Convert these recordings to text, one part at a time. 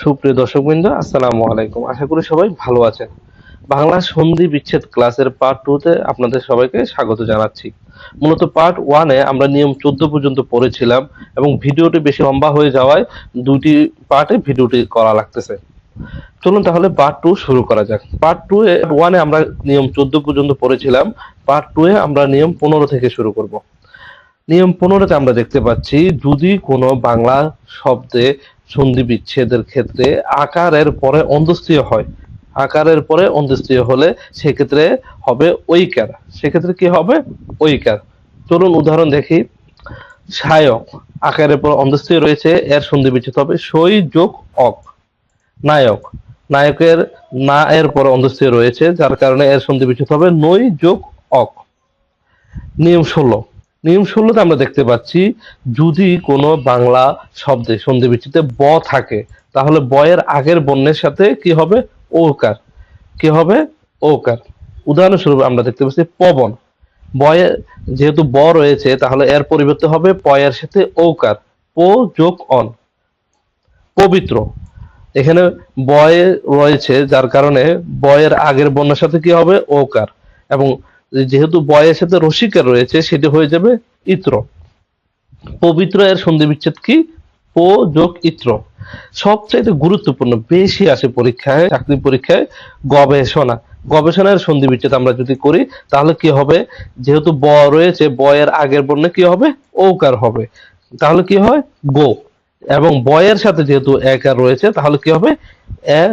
সুপ্রিয় দর্শকবৃন্দ, আসসালামু আলাইকুম। আশা করি সবাই ভালো আছেন। বাংলা সন্ধি বিচ্ছেদ ক্লাসের পার্ট 2 তে আপনাদের সবাইকে স্বাগত জানাচ্ছি। মূলত পার্ট 1 এ আমরা নিয়ম 14 পর্যন্ত পড়েছিলাম এবং ভিডিওটি বেশি লম্বা হয়ে যাওয়ায় দুটি পার্টে ভিডিওটি করা লাগতেছে। চলুন তাহলে পার্ট 2 শুরু করা যাক। পার্ট 2 এ 1 এ আমরা নিয়ম 14 পর্যন্ত পড়েছিলাম। পার্ট 2 এ আমরা নিয়ম 15 থেকে শুরু করব। নিয়ম 15 তে আমরা দেখতে পাচ্ছি, যদি কোনো বাংলা শব্দে সন্ধি বিচ্ছেদের ক্ষেত্রে আকারের পরে অন্তস্থীয় হয়, আকারের পরে অন্তস্থীয় হলে সেক্ষেত্রে হবে ঐকার। সেক্ষেত্রে কি হবে? ঐকার। চলুন উদাহরণ দেখি। সায়ক, আকারের পর অন্তস্থীয় রয়েছে, এর সন্ধি বিচ্ছেদ হবে সই যোগ অক। নায়ক, নায়কের না এর পর অন্তস্থীয় রয়েছে, যার কারণে এর সন্ধি বিচ্ছেদ হবে নই যোগ অক। নিয়ম 16। নিয়ম 16তে আমরা দেখতে পাচ্ছি, যদি কোনো বাংলা শব্দে সন্ধি বিচ্ছেদে ব থাকে, তাহলে বয়ের আগের বর্ণের সাথে কি হবে? ওকার। কি হবে? ওকার। উদাহরণস্বরূপ আমরা দেখতে পাচ্ছি পবন, বয়ে যেহেতু ব রয়েছে, তাহলে এর পরিবর্তে হবে পয়ের সাথে ওকার, প যোগ অন। পবিত্র, এখানে বয়ে রয়েছে, যার কারণে বয়ের আগের বর্ণের সাথে কি হবে? ওকার, এবং যেহেতু বয়ের সাথে রসিকার রয়েছে, সেটি হয়ে যাবে ইত্র। পবিত্র এর সন্ধি বিচ্ছেদ কি? প যোগ ইত্র। সবচাইতে গুরুত্বপূর্ণ, বেশি আসে পরীক্ষায়, চাকরি পরীক্ষায়, গবেষণা। গবেষণার সন্ধি বিচ্ছেদ আমরা যদি করি, তাহলে কি হবে? যেহেতু ব রয়েছে, বয়ের আগের বর্ণে কি হবে? ওকার হবে। তাহলে কি হয়? গো। এবং বয়ের সাথে যেহেতু একার রয়েছে, তাহলে কি হবে? এ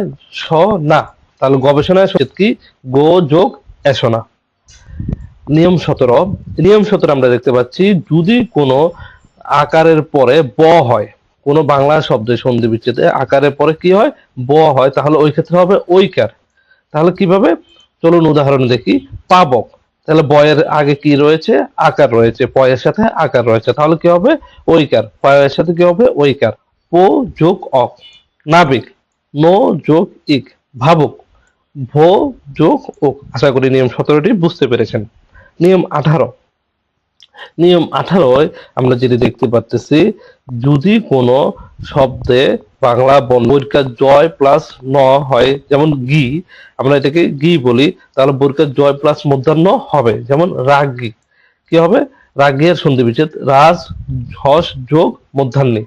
স না। তাহলে গবেষণার সন্ধি কি? গো যোগ এসনা। নিয়ম 17। নিয়ম 17 আমরা দেখতে পাচ্ছি, যদি কোনো আকারের পরে ব হয়, কোনো বাংলা শব্দে সন্ধি বিচ্ছেদে আকারের পরে কি হয়? ব হয়, তাহলে ওই ক্ষেত্রে হবে ঐকার। তাহলে কিভাবে? চলুন উদাহরণ দেখি। পাবক, তাহলে বয়ের আগে কি রয়েছে? আকার রয়েছে, পয়ের সাথে আকার রয়েছে, তাহলে কি হবে? ঐকার। পয়ের সাথে কি হবে? ঐকার। প যোগ অক। নাবিক, নো যোগ ইক। ভাবুক, ভো যোগ ওক। আশা করি নিয়ম 17টি বুঝতে পেরেছেন। নিয়ম 18। নিয়ম 18 আমরা যেটি দেখতে পাচ্ছি, যদি কোনো শব্দে বাংলা বর্ণের জয় প্লাস ন হয়, যেমন গি, আমরা এটাকে গি বলি, তাহলে বর্গের জয় প্লাস মূর্ধন্য হবে, যেমন রাগী। কি হবে? রাগী এর সন্ধি বিচ্ছেদ রাজ হস যোগ মধ্যাহ্নে।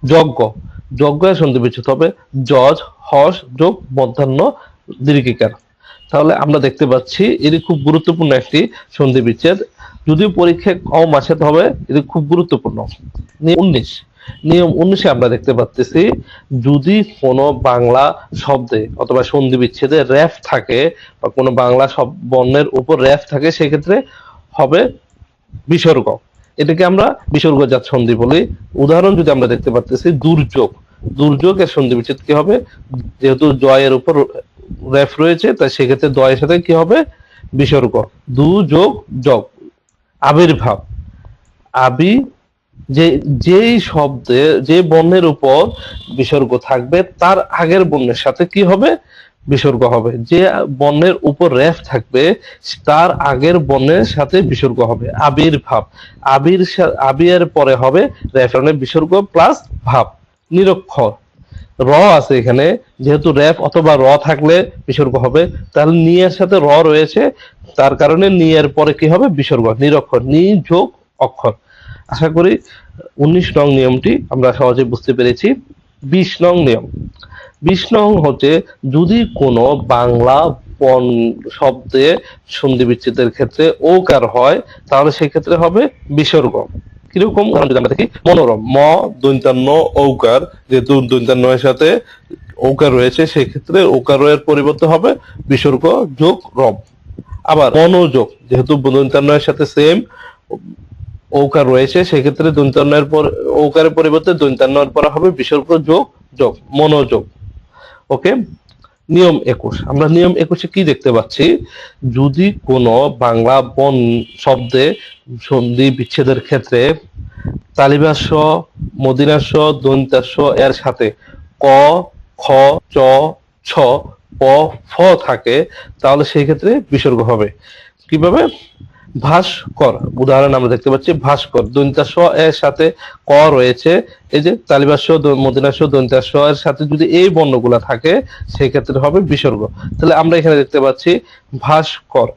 যজ্ঞ, যজ্ঞের সন্ধি বিচ্ছেদ হবে যজ হস যোগ মধ্যাহ্ন দীর্ঘিকার। তাহলে আমরা দেখতে পাচ্ছি, এটি খুব গুরুত্বপূর্ণ একটি সন্ধি বিচ্ছেদ। যদিও পরীক্ষায় কম আসে, তবে এটি খুব গুরুত্বপূর্ণ। নিয়ম 19। নিয়ম 19 আমরা দেখতে পাচ্ছি, যদি কোনো বাংলা শব্দে অথবা সন্ধি বিচ্ছেদে রেফ থাকে, বা কোনো বাংলা বর্ণের উপর রেফ থাকে, সেক্ষেত্রে হবে বিসর্গ। এটাকে আমরা বিসর্গজাত সন্ধি বলি। উদাহরণ যদি আমরা দেখতে পাচ্ছি, দুর্যোগ, দুর্যোগের সন্ধি বিচ্ছেদ কি হবে? যেহেতু জয়ের উপর রেফ রয়েছে, তাই সেক্ষেত্রে দয়ের সাথে কি হবে? বিসর্গ। দু যোগ যোগ। আবির্ভাব, আবি, যে যেই শব্দে যে বর্ণের উপর বিসর্গ থাকবে, তার আগের বর্ণের সাথে কি হবে? বিসর্গ হবে। যে বর্ণের উপর রেফ থাকবে, তার আগের বর্ণের সাথে বিসর্গ হবে। আবির্ভাব, আবির পরে হবে রেফ, মানে বিসর্গ প্লাস ভাব। নিরক্ষর, র আছে এখানে, যেহেতু রেফ অথবা র থাকলে বিসর্গ হবে, তাহলে নি এর সাথে র রয়েছে, তার কারণে নি এর পরে কি হবে? বিসর্গ। নিরক্ষর, নি যোগ অক্ষর। আশা করি 19 নং নিয়মটি আমরা সহজে বুঝতে পেরেছি। 20 নং নিয়ম। 20 নং হচ্ছে, যদি কোনো বাংলা শব্দে সন্ধি বিচ্ছেদের ক্ষেত্রে ওকার হয়, তাহলে সেক্ষেত্রে হবে বিসর্গ। কিরকম? যদি আমরা দেখি, মনোরম, ম দন্তান্ন ঔকার, যেহেতু দন্তান্ন এর সাথে ঔকার রয়েছে, সেক্ষেত্রে ওকার এর পরিবর্তে হবে বিসর্গ যোগ রম। আবার মনোযোগ, যেহেতু দন্তান্ন এর সাথে সেম ঔকার রয়েছে, সেক্ষেত্রে দন্তান্নের পর ঔকারের পরিবর্তে দন্তান্নের পর হবে বিসর্গ যোগ যোগ, মনোযোগ। ওকে। নিয়ম 21। আমরা নিয়ম 21-এ কি দেখতে পাচ্ছি, যদি কোনো বাংলা বন শব্দে সন্ধি বিচ্ছেদের ক্ষেত্রে তালিবাস্য, মদিনাস্য, দন্তাস্য এর সাথে ক, খ, চ, ছ, প, ফ থাকে, তাহলে সেই ক্ষেত্রে বিসর্গ হবে। কিভাবে? ভাস্কর, উদাহরণ আমরা দেখতে পাচ্ছি ভাস্কর, দন্ত্য এর সাথে ক রয়েছে, এই যে তালিবাস্য মদিনাস্য দন্ত্য এর সাথে যদি এই বর্ণগুলা থাকে সেই ক্ষেত্রে হবে বিসর্গ। তাহলে আমরা এখানে দেখতে পাচ্ছি ভাস্কর,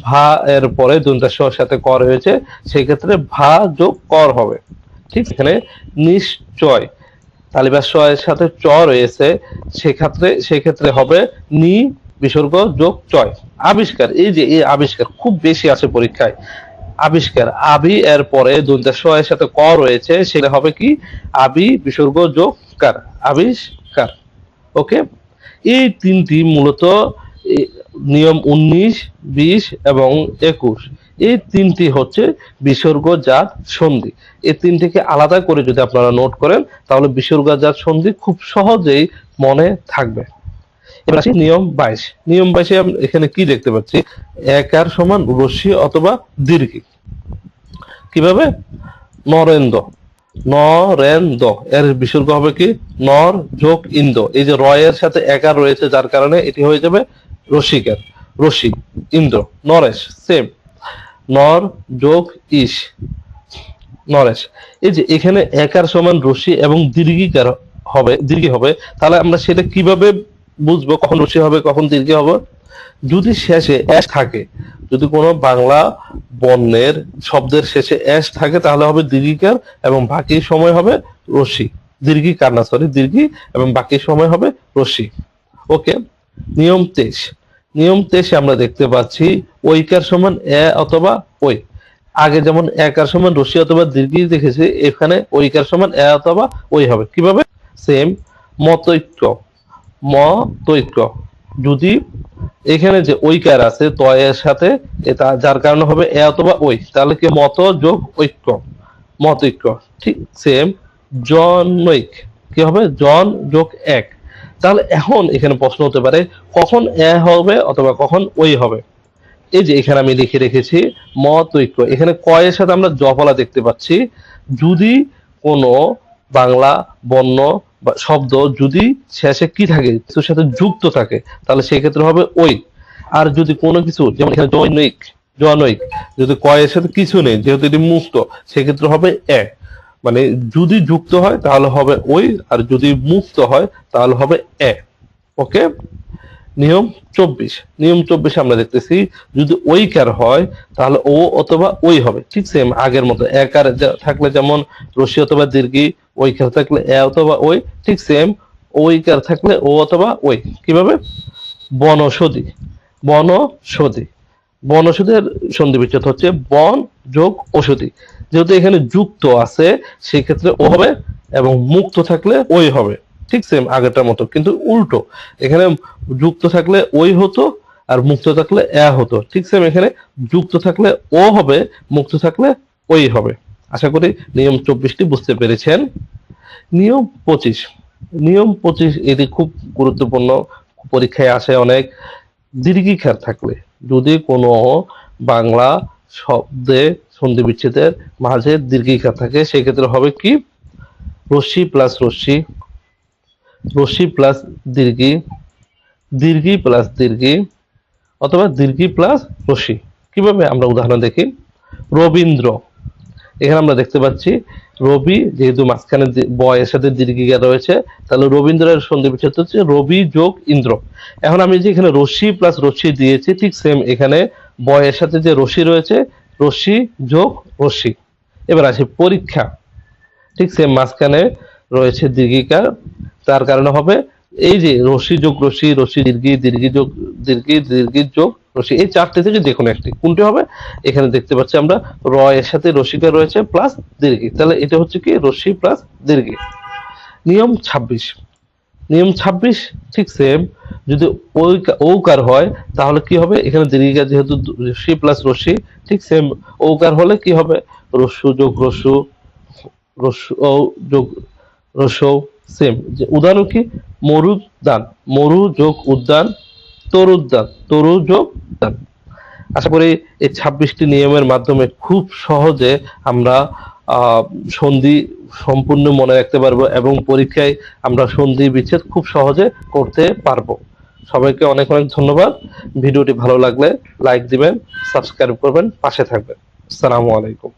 ভা এর পরে দন্ত্য এর সাথে ক রয়েছে, সেই ক্ষেত্রে ভা যোগ কর হবে। ঠিক এখানে নিশ্চয়, তালিবাস্য এর সাথে চ রয়েছে, সেক্ষেত্রে হবে নি বিসর্গ যোগ চয়। আবিষ্কার, এই যে এই আবিষ্কার খুব বেশি আছে পরীক্ষায়। আবিষ্কার, আবি এর পরে দন্ত্য এর সাথে ক রয়েছে, সেটা হবে কি আবি বিসর্গ যোগ কার, আবিষ্কার। ওকে, এই তিনটি মূলত নিয়ম 19, 20 এবং 21, এই তিনটি হচ্ছে বিসর্গজাত সন্ধি। এই তিনটিকে আলাদা করে যদি আপনারা নোট করেন তাহলে বিসর্গজাত সন্ধি খুব সহজেই মনে থাকবে। এবার আসি নিয়ম 22। নিয়ম 22 এ এখানে কি দেখতে পাচ্ছি, একার সমান রশ্মি অথবা দীর্ঘি। কিভাবে? নরেন্দ্র, নরেন্দ্র এর বিসর্গ হবে কি নর যোগ ইন্দ্র, এই যে র এর সাথে একার রয়েছে যার কারণে এটি হয়ে যাবে রসিকের, রসি ইন্দ্র। নরেশ, সেম, নর যোগ ইস, নরেশ। এই যে এখানে একার সমান রশ্মি এবং দীর্ঘিকার হবে, দীর্ঘি হবে, তাহলে আমরা সেটা কিভাবে বুঝবো কখন রশ্মি হবে কখন দীর্ঘি হবে? যদি শেষে এস থাকে, যদি কোনো বাংলা বর্ণের শব্দের শেষে এস থাকে তাহলে হবে দীর্ঘিকার এবং বাকি সময় হবে রশ্মি, দীর্ঘিকার না সরি দীর্ঘি, এবং বাকি সময় হবে রশ্মি। ওকে, নিয়ম 23। নিয়ম 23 আমরা দেখতে পাচ্ছি ঐকার সমান এ অথবা ওই। আগে যেমন একার সমান রশ্মি অথবা দীর্ঘি দেখেছি, এখানে ঐকার সমান এ অথবা ওই হবে। কিভাবে? সেম, মতৈক্য, মতৈক্য। যদি এখানে যে ঐকার আছে ত এর সাথে, এটা যার কারণে হবে এ অথবা ওই, তাহলে কি মত যোগ ঐক্য, মতৈক্য। ঠিক সেম, জনৈক, কি হবে জন যোগ এক। তাহলে এখন এখানে প্রশ্ন হতে পারে কখন এ হবে অথবা কখন ওই হবে। এই যে এখানে আমি লিখে রেখেছি মতৈক্য, এখানে ক এর সাথে আমরা জফলা দেখতে পাচ্ছি। যদি কোনো বাংলা বর্ণ বা শব্দ যদি শেষে কি থাকে, কিছুর সাথে যুক্ত থাকে, তাহলে সেই ক্ষেত্রে হবে ওই। আর যদি কোনো কিছু, যেমন এখানে জনৈক, জনৈক, যদি ক এর সাথে কিছু নেই যেহেতু এটি মুক্ত, সেক্ষেত্রে হবে এ। মানে যদি যুক্ত হয় তাহলে হবে ওই, আর যদি মুক্ত হয় তাহলে হবে এ। ওকে, নিয়ম 24। নিয়ম 24 আমরা দেখতেছি যদি ওইকার হয় তাহলে ও অথবা ওই হবে। ঠিক সেম আগের মতো, একার থাকলে যেমন রশ্মি অথবা দীর্ঘি, ওইকার থাকলে এ অথবা ওই, ঠিক সেম ওইকার থাকলে ও অথবা ওই। কিভাবে? বনৌষধি, বনৌষধি, বনৌষধির সন্ধি বিচ্ছেদ হচ্ছে বন যোগ ঔষধি। যেহেতু এখানে যুক্ত আছে সেই ক্ষেত্রে ও হবে, এবং মুক্ত থাকলে ওই হবে। ঠিক সেম আগেরটার মতো, কিন্তু উল্টো, এখানে যুক্ত থাকলে ওই হতো আর মুক্ত থাকলে এ হতো। ঠিক সেম এখানে যুক্ত থাকলে ও হবে, মুক্ত থাকলে ওই হবে। আশা করি নিয়ম 24টি বুঝতে পেরেছেন। নিয়ম 25। নিয়ম 25 এটি খুব গুরুত্বপূর্ণ, পরীক্ষায় আসে অনেক। দীর্ঘিকার থাকলে, যদি কোনো বাংলা শব্দে সন্ধি বিচ্ছেদের মাঝে দীর্ঘিকার থাকে সেক্ষেত্রে হবে কি রশ্মি প্লাস রশ্মি, রশ্মি প্লাস দীর্ঘি, দীর্ঘি প্লাস দীর্ঘি, অথবা দীর্ঘি প্লাস রশ্মি। কিভাবে? আমরা উদাহরণ দেখি। রবীন্দ্র, এখানে আমরা দেখতে পাচ্ছি রবি, যেহেতু মাঝখানে ব এর সাথে দীর্ঘিকা রয়েছে, তাহলে রবীন্দ্রের সন্ধি বিচ্ছেদ হচ্ছে রবি যোগ ইন্দ্র। এখন আমি যে এখানে রশ্মি প্লাস রশ্মি দিয়েছি, ঠিক সেম এখানে ব এর সাথে যে রশ্মি রয়েছে, রশ্মি যোগ রশ্মি। এবার আসি পরীক্ষা, ঠিক সেম মাঝখানে রয়েছে দীর্ঘিকা, তার কারণে হবে এই যে রশ্মি যোগ রশ্মি, রশ্মি দীর্ঘি, দীর্ঘি যোগ দীর্ঘি, দীর্ঘি যোগ রশ্মি, এই চারটি থেকে যে কোনো একটি, কোনটি হবে? এখানে দেখতে পাচ্ছি আমরা র এর সাথে রশ্মিকা রয়েছে প্লাস দীর্ঘি, তাহলে এটা হচ্ছে কি রশ্মি প্লাস দীর্ঘি। নিয়ম 26। নিয়ম 26 ঠিক সেম, যদি ঔকার হয় তাহলে কি হবে? এখানে দীর্ঘিকা যেহেতু রশ্মি প্লাস রশ্মি, ঠিক সেম ঔকার হলে কি হবে? রস্যু যোগ রস্যু, রস্যু যোগ রস্যৌ। সেম, যে উদাহরণ কি মরুদ্যান, মরু যোগ উদ্যান, তরুদ্যান, তরু যোগ উদ্যান। আশা করি এই 26টি নিয়মের মাধ্যমে খুব সহজে আমরা সন্ধি সম্পূর্ণ মনে রাখতে পারবো এবং পরীক্ষায় আমরা সন্ধি বিচ্ছেদ খুব সহজে করতে পারবো। সবাইকে অনেক অনেক ধন্যবাদ। ভিডিওটি ভালো লাগলে লাইক দিবেন, সাবস্ক্রাইব করবেন, পাশে থাকবেন। আসসালামু আলাইকুম।